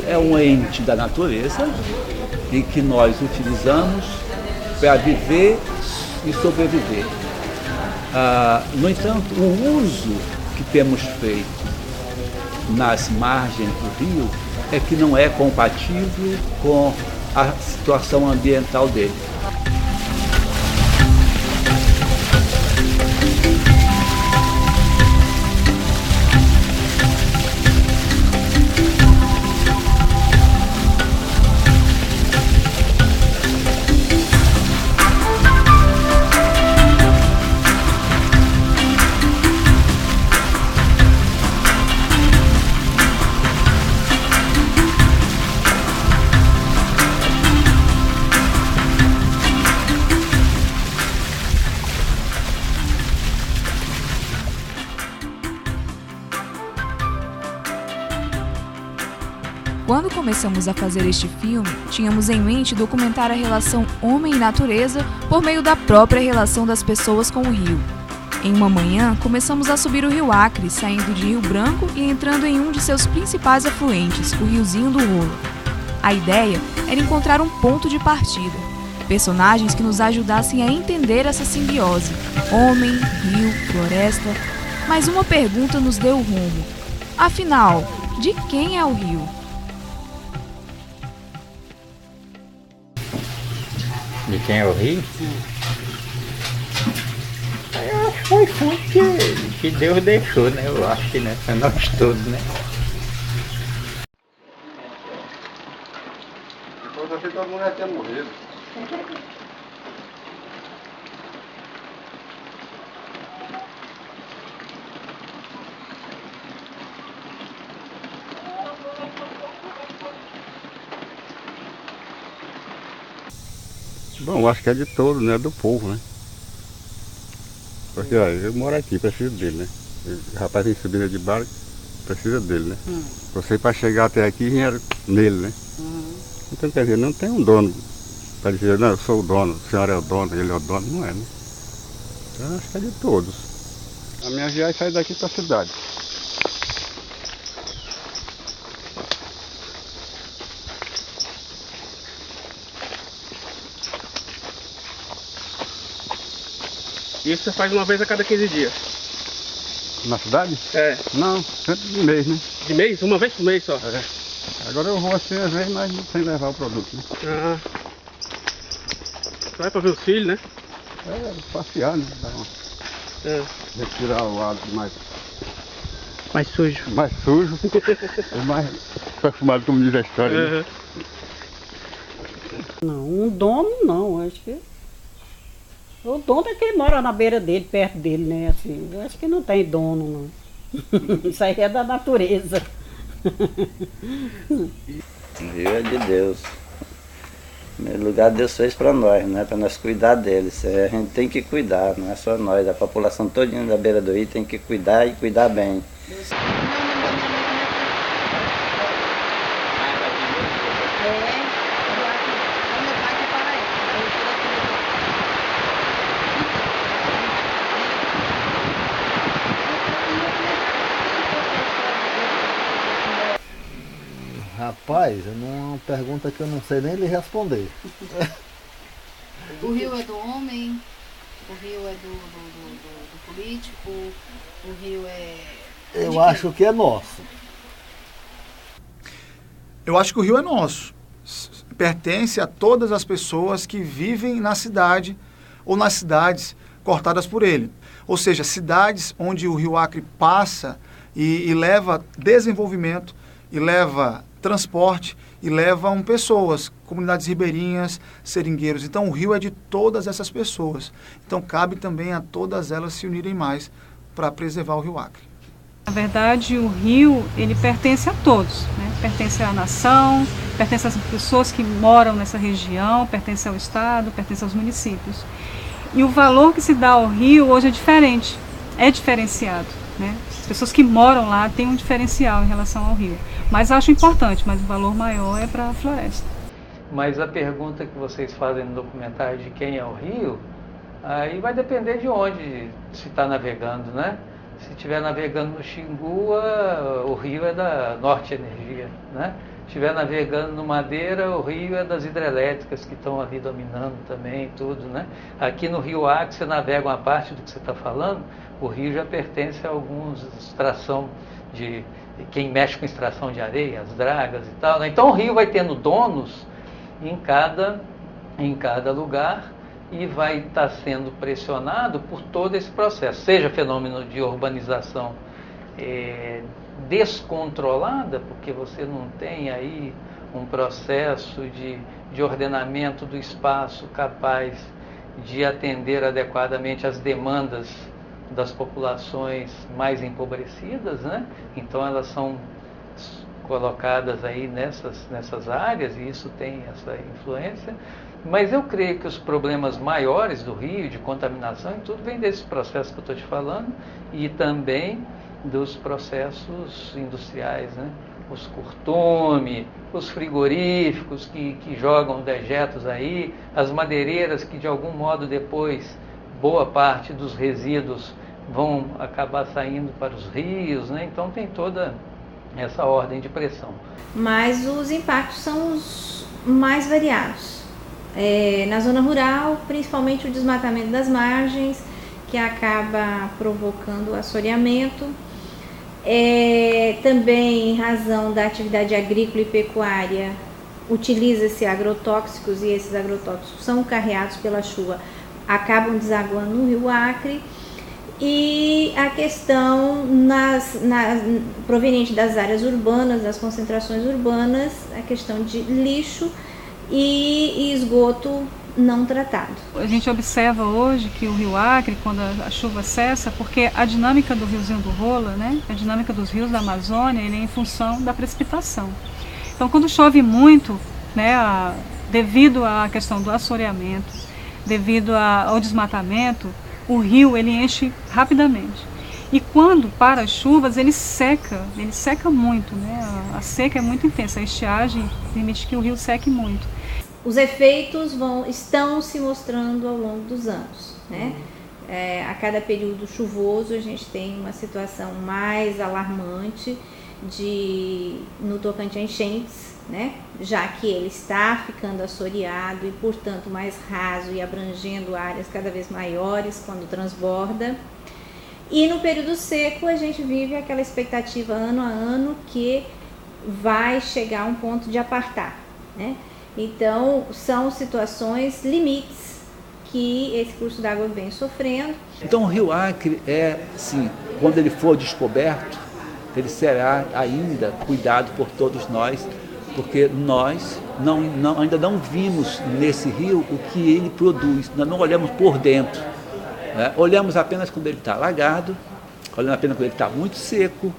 é um ente da natureza e que nós utilizamos para viver e sobreviver. No entanto, o uso que temos feito nas margens do rio é que não é compatível com a situação ambiental dele. Quando começamos a fazer este filme, tínhamos em mente documentar a relação homem e natureza por meio da própria relação das pessoas com o rio. Em uma manhã, começamos a subir o rio Acre, saindo de Rio Branco e entrando em um de seus principais afluentes, o Riozinho do Rolo. A ideia era encontrar um ponto de partida, personagens que nos ajudassem a entender essa simbiose, homem, rio, floresta. Mas uma pergunta nos deu o rumo. Afinal, de quem é o rio? De quem é o rio? Eu acho que foi fonte que Deus deixou, né? Eu acho que, né? Para nós todos, né? Depois assim todo mundo já tinha morrido. Bom, eu acho que é de todo, né? Do povo, né? Porque ó, eu moro aqui, preciso dele, né? O rapaz tem subida de barco, precisa dele, né? Você para chegar até aqui vinha nele, né? Então quer dizer, não tem um dono para dizer, não, eu sou o dono, a senhora é o dono, ele é o dono, não é, né? Então eu acho que é de todos. A minha viagem sai daqui para a cidade. Isso você faz uma vez a cada 15 dias? Na cidade? É. Não, sempre de mês, né? De mês? Uma vez por mês só? É. Agora eu vou assim às vezes, mas sem levar o produto, né? Ah. Vai pra ver os filhos, né? É, passear, né? Dar uma... Respirar o ar Mais sujo. mais sujo, mais perfumado, como diz a história. Né? Não, um dono não, acho que... O dono é que ele mora na beira dele, perto dele, né? Assim, eu acho que não tem dono, não. Isso aí é da natureza. O rio é de Deus. Em primeiro lugar, Deus fez para nós, né? Para nós cuidar deles. A gente tem que cuidar, não é só nós. A população todinha da beira do rio tem que cuidar e cuidar bem. Rapaz, é uma pergunta que eu não sei nem lhe responder. O rio é do homem, o rio é do político, o rio é... Eu acho que é nosso. Eu acho que o rio é nosso. Pertence a todas as pessoas que vivem na cidade ou nas cidades cortadas por ele. Ou seja, cidades onde o rio Acre passa e leva desenvolvimento, e leva transporte, e levam pessoas, comunidades ribeirinhas, seringueiros. Então o rio é de todas essas pessoas. Então cabe também a todas elas se unirem mais para preservar o rio Acre. Na verdade, o rio, ele pertence a todos, né? Pertence à nação, pertence às pessoas que moram nessa região, pertence ao estado, pertence aos municípios. E o valor que se dá ao rio hoje é diferente, é diferenciado, né? As pessoas que moram lá têm um diferencial em relação ao rio. Mas acho importante, mas o valor maior é para a floresta. Mas a pergunta que vocês fazem no documentário de quem é o rio, aí vai depender de onde se está navegando, né? Se estiver navegando no Xingu, o rio é da Norte Energia, né? estiver navegando no Madeira, o rio é das hidrelétricas que estão ali dominando também, tudo, né? Aqui no Rio Acre, você navega uma parte do que você está falando, o rio já pertence a alguns extração de quem mexe com extração de areia, as dragas e tal, né? Então o rio vai tendo donos em cada lugar e vai estar sendo pressionado por todo esse processo, seja fenômeno de urbanização descontrolada, porque você não tem aí um processo de ordenamento do espaço capaz de atender adequadamente às demandas das populações mais empobrecidas, né? Então elas são colocadas aí nessas áreas e isso tem essa influência. Mas eu creio que os problemas maiores do Rio, de contaminação e tudo, vem desse processo que eu estou te falando e também dos processos industriais, né? Os curtume, os frigoríficos que jogam dejetos aí, as madeireiras que de algum modo depois boa parte dos resíduos vão acabar saindo para os rios, né? Então tem toda essa ordem de pressão. Mas os impactos são os mais variados. Na zona rural, principalmente o desmatamento das margens, que acaba provocando assoreamento. Também em razão da atividade agrícola e pecuária, utiliza-se agrotóxicos e esses agrotóxicos são carreados pela chuva, acabam desaguando no Rio Acre. E a questão proveniente das áreas urbanas, das concentrações urbanas, a questão de lixo e esgoto não tratado. A gente observa hoje que o Rio Acre, quando a chuva cessa, porque a dinâmica do Riozinho do Rola, né, a dinâmica dos rios da Amazônia, ele é em função da precipitação. Então, quando chove muito, né, devido à questão do assoreamento, devido ao desmatamento, o rio ele enche rapidamente. E quando para as chuvas, ele seca muito, né? A seca é muito intensa, a estiagem permite que o rio seque muito. Os efeitos estão se mostrando ao longo dos anos, né? A cada período chuvoso a gente tem uma situação mais alarmante no tocante a enchentes, né? Já que ele está ficando assoreado e, portanto, mais raso e abrangendo áreas cada vez maiores quando transborda. E no período seco a gente vive aquela expectativa ano a ano que vai chegar a um ponto de apartar, né? Então, são situações limites que esse curso d'água vem sofrendo. Então, o Rio Acre sim, quando ele for descoberto, ele será ainda cuidado por todos nós, porque nós ainda não vimos nesse rio o que ele produz, nós não olhamos por dentro, né? Olhamos apenas quando ele está alagado, olhamos apenas quando ele está muito seco,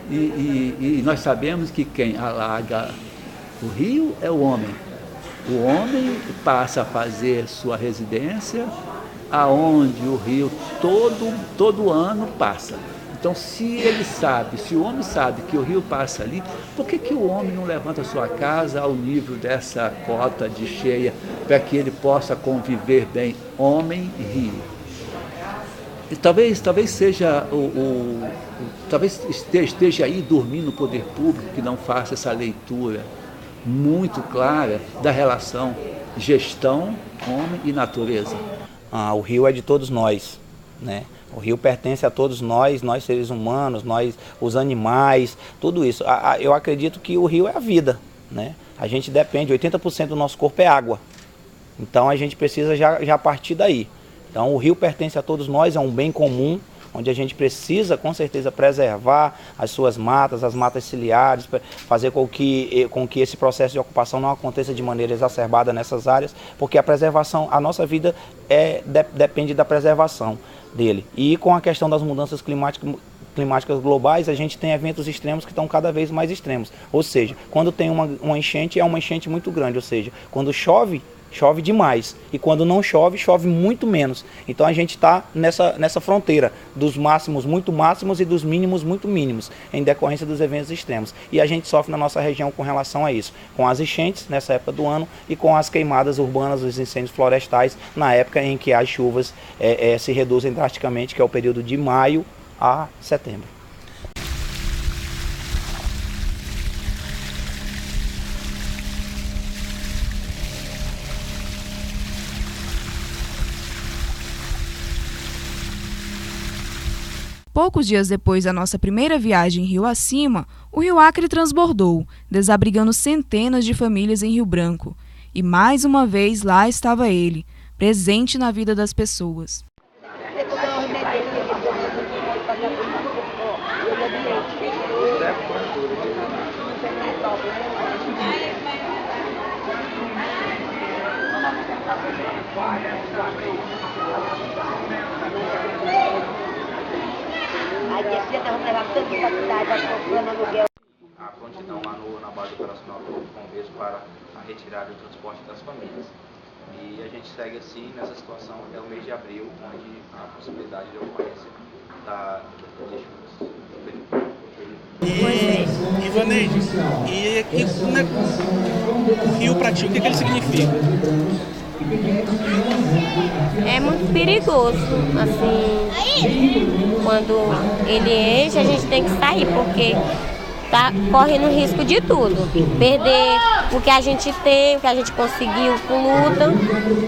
e nós sabemos que quem alaga o rio é o homem. O homem passa a fazer sua residência aonde o rio todo ano passa. Então, se o homem sabe que o rio passa ali, por que o homem não levanta a sua casa ao nível dessa cota de cheia para que ele possa conviver bem, homem e rio? E talvez seja talvez esteja aí dormindo o poder público que não faça essa leitura muito clara da relação gestão, homem e natureza. O rio é de todos nós, né? O rio pertence a todos nós seres humanos, nós, os animais, tudo isso. Eu acredito que o rio é a vida, né? A gente depende, 80% do nosso corpo é água. Então a gente precisa já partir daí. Então o rio pertence a todos nós, é um bem comum, onde a gente precisa, com certeza, preservar as suas matas, as matas ciliares, fazer com que esse processo de ocupação não aconteça de maneira exacerbada nessas áreas, porque a preservação, a nossa vida depende da preservação dele. E com a questão das mudanças climáticas globais, a gente tem eventos extremos que estão cada vez mais extremos. Ou seja, quando tem uma enchente, é uma enchente muito grande. Ou seja, quando chove demais. E quando não chove, chove muito menos. Então a gente está nessa fronteira dos máximos muito máximos e dos mínimos muito mínimos, em decorrência dos eventos extremos. E a gente sofre na nossa região com relação a isso, com as enchentes nessa época do ano e com as queimadas urbanas, os incêndios florestais, na época em que as chuvas se reduzem drasticamente, que é o período de maio a setembro. Poucos dias depois da nossa primeira viagem rio acima, o rio Acre transbordou, desabrigando centenas de famílias em Rio Branco. E mais uma vez lá estava ele, presente na vida das pessoas. A prontidão lá na base operacional do Bombeiros para a retirada e o transporte das famílias. E a gente segue assim nessa situação até o mês de abril, onde há a possibilidade de ocorrência de chuvas. Ivaneide, o rio para ti, o que ele significa? É muito perigoso, assim, quando ele enche a gente tem que sair, porque tá correndo risco de tudo, perder o que a gente tem, o que a gente conseguiu com luta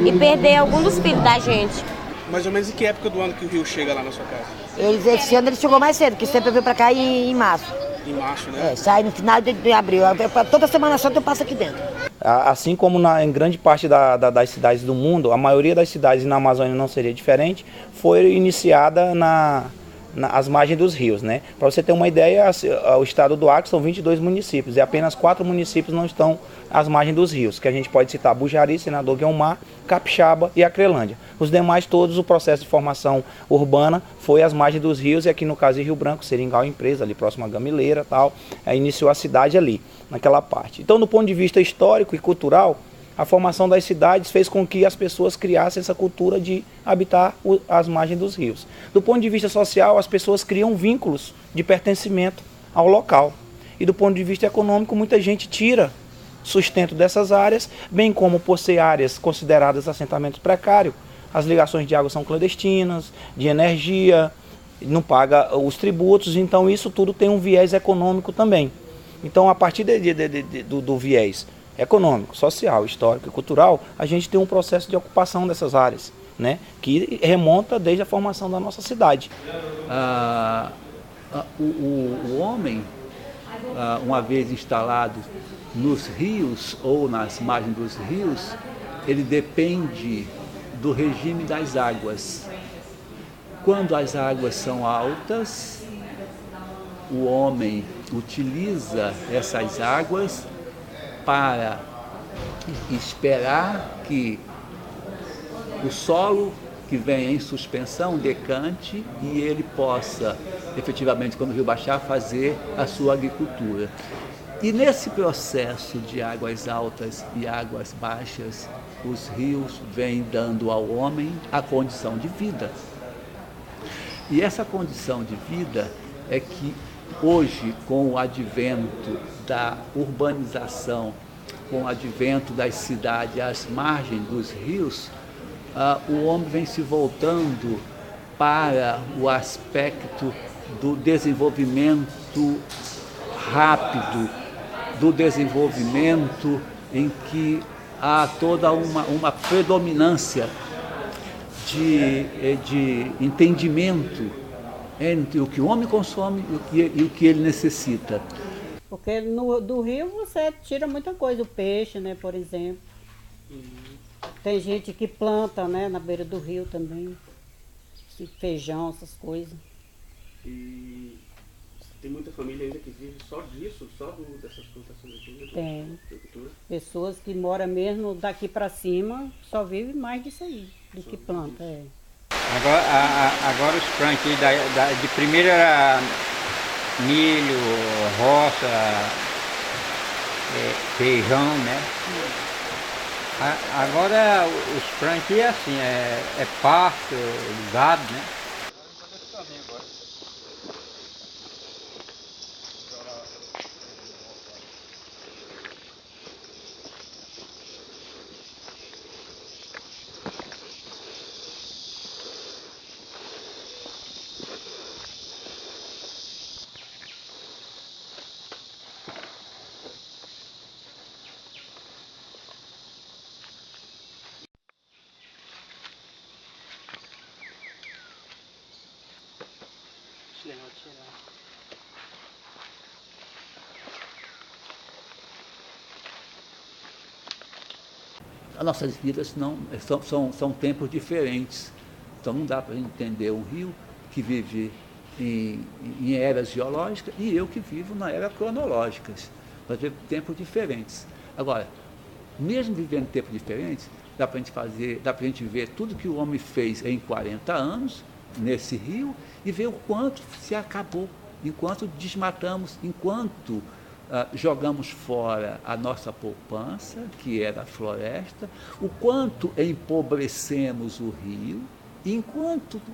e perder algum dos filhos da gente. Mais ou menos em que época do ano que o rio chega lá na sua casa? Esse ano ele chegou mais cedo, que sempre veio pra cá em março. Em março, né? Sai no final de abril. Toda Semana Santa eu passo aqui dentro. Assim como em grande parte das cidades do mundo, a maioria das cidades, e na Amazônia não seria diferente, foi iniciada nas margens dos rios, né? Para você ter uma ideia, o estado do Acre são 22 municípios e apenas 4 municípios não estão às margens dos rios, que a gente pode citar Bujari, Senador Guiomar, Capixaba e Acrelândia. Os demais todos, o processo de formação urbana foi às margens dos rios e aqui no caso de Rio Branco, Seringal, empresa ali próximo à Gamileira, tal, iniciou a cidade ali, naquela parte. Então, do ponto de vista histórico e cultural, a formação das cidades fez com que as pessoas criassem essa cultura de habitar as margens dos rios. Do ponto de vista social, as pessoas criam vínculos de pertencimento ao local. E do ponto de vista econômico, muita gente tira sustento dessas áreas, bem como por ser áreas consideradas assentamentos precários, as ligações de água são clandestinas, de energia, não paga os tributos, então isso tudo tem um viés econômico também. Então, a partir do viés econômico, social, histórico e cultural, a gente tem um processo de ocupação dessas áreas, né, que remonta desde a formação da nossa cidade. O homem, uma vez instalado nos rios ou nas margens dos rios, ele depende do regime das águas. Quando as águas são altas, o homem utiliza essas águas para esperar que o solo que vem em suspensão decante e ele possa, efetivamente, quando o rio baixar, fazer a sua agricultura. E nesse processo de águas altas e águas baixas, os rios vêm dando ao homem a condição de vida. E essa condição de vida é que hoje, com o advento da urbanização, com o advento das cidades às margens dos rios, o homem vem se voltando para o aspecto do desenvolvimento rápido, do desenvolvimento em que há toda uma predominância de entendimento entre o que o homem consome e o que ele necessita. Porque do rio você tira muita coisa, o peixe, né, por exemplo. Tem gente que planta, né, na beira do rio também, feijão, essas coisas. E tem muita família ainda que vive só disso, dessas plantações aqui? Tem. Pessoas que moram mesmo daqui para cima, só vivem mais disso aí, do que planta. É. Agora os plantios de primeiro era milho, roça, feijão, né? Agora os plantios é assim, é pasto, gado, né? As nossas vidas são tempos diferentes. Então não dá para entender um rio que vive em eras geológicas e eu que vivo na era cronológica. Nós vivemos tempos diferentes. Agora, mesmo vivendo tempos diferentes, dá para a gente ver tudo que o homem fez em 40 anos nesse rio e ver o quanto se acabou, enquanto desmatamos, enquanto jogamos fora a nossa poupança, que era a floresta, o quanto empobrecemos o rio,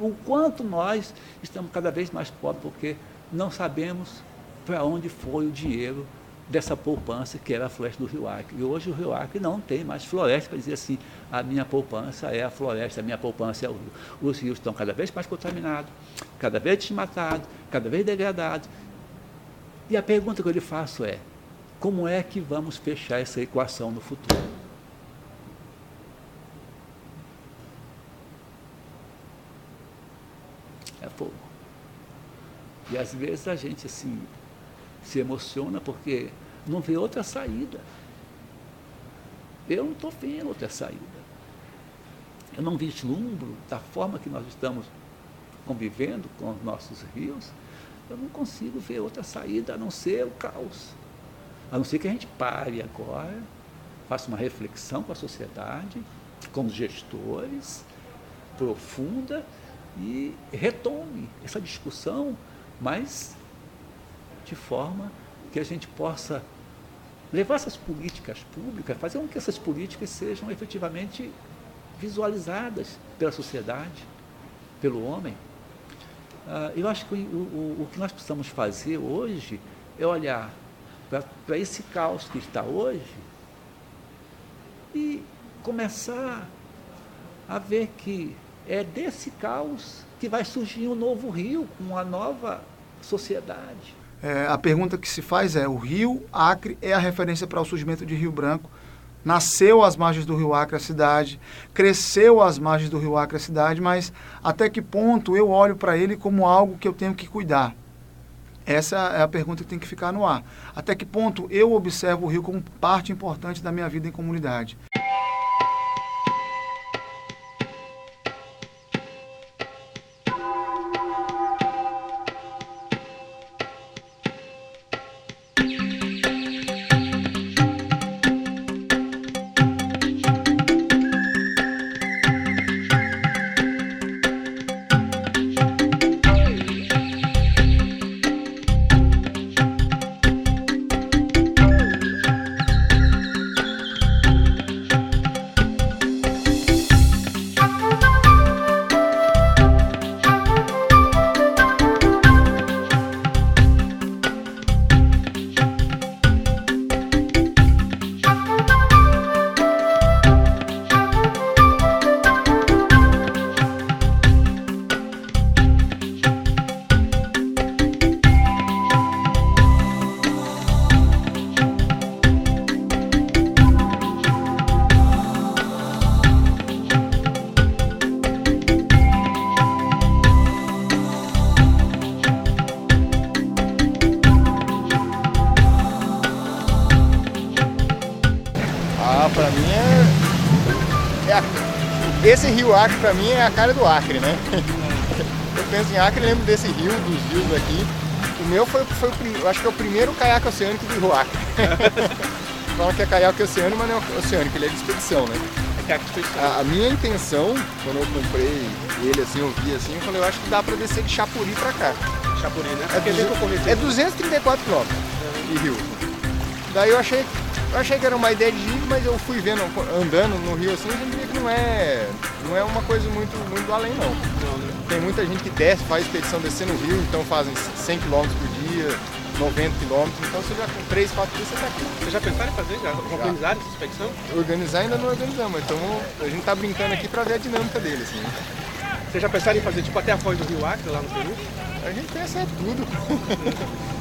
o quanto nós estamos cada vez mais pobres, porque não sabemos para onde foi o dinheiro dessa poupança que era a floresta do Rio Acre. E hoje o Rio Acre não tem mais floresta para dizer assim, a minha poupança é a floresta, a minha poupança é o rio. Os rios estão cada vez mais contaminados, cada vez desmatados, cada vez degradados. E a pergunta que eu lhe faço é, como é que vamos fechar essa equação no futuro? É fogo. E às vezes a gente assim se emociona porque não vê outra saída. Eu não estou vendo outra saída. Eu não vislumbro da forma que nós estamos convivendo com os nossos rios. Eu não consigo ver outra saída a não ser o caos. A não ser que a gente pare agora, faça uma reflexão com a sociedade, com os gestores, profunda, e retome essa discussão, mas de forma que a gente possa levar essas políticas públicas, fazer com que essas políticas sejam efetivamente visualizadas pela sociedade, pelo homem. Eu acho que o que nós precisamos fazer hoje é olhar para esse caos que está hoje e começar a ver que é desse caos que vai surgir um novo rio, uma nova sociedade. A pergunta que se faz é, o Rio Acre é a referência para o surgimento de Rio Branco, nasceu às margens do Rio Acre a cidade, cresceu às margens do Rio Acre a cidade, mas até que ponto eu olho para ele como algo que eu tenho que cuidar? Essa é a pergunta que tem que ficar no ar. Até que ponto eu observo o rio como parte importante da minha vida em comunidade? Pra mim esse Rio Acre pra mim é a cara do Acre, né? Eu penso em Acre e lembro desse rio, dos rios aqui. O meu foi eu acho que é o primeiro caiaque oceânico do Rio Acre. Falam que é caiaque oceânico, mas não é oceânico, ele é de expedição, né? A minha intenção, quando eu comprei ele assim, eu vi assim, eu falei, eu acho que dá pra descer de Chapuri pra cá. Chapuri, né? É 234 km de rio. Daí eu achei que era uma ideia de ir, mas eu fui vendo, andando no rio assim, a gente vê que não é uma coisa muito além não. Tem muita gente que desce, faz expedição descendo no rio, então fazem 100 km por dia, 90 km, então você já com 3, 4 dias você está aqui. Vocês já pensaram em fazer? Já organizaram essa expedição? Organizar ainda não organizamos, então a gente está brincando aqui para ver a dinâmica dele. Assim. Vocês já pensaram em fazer tipo até a foz do Rio Acre lá no Peru? A gente pensa tudo.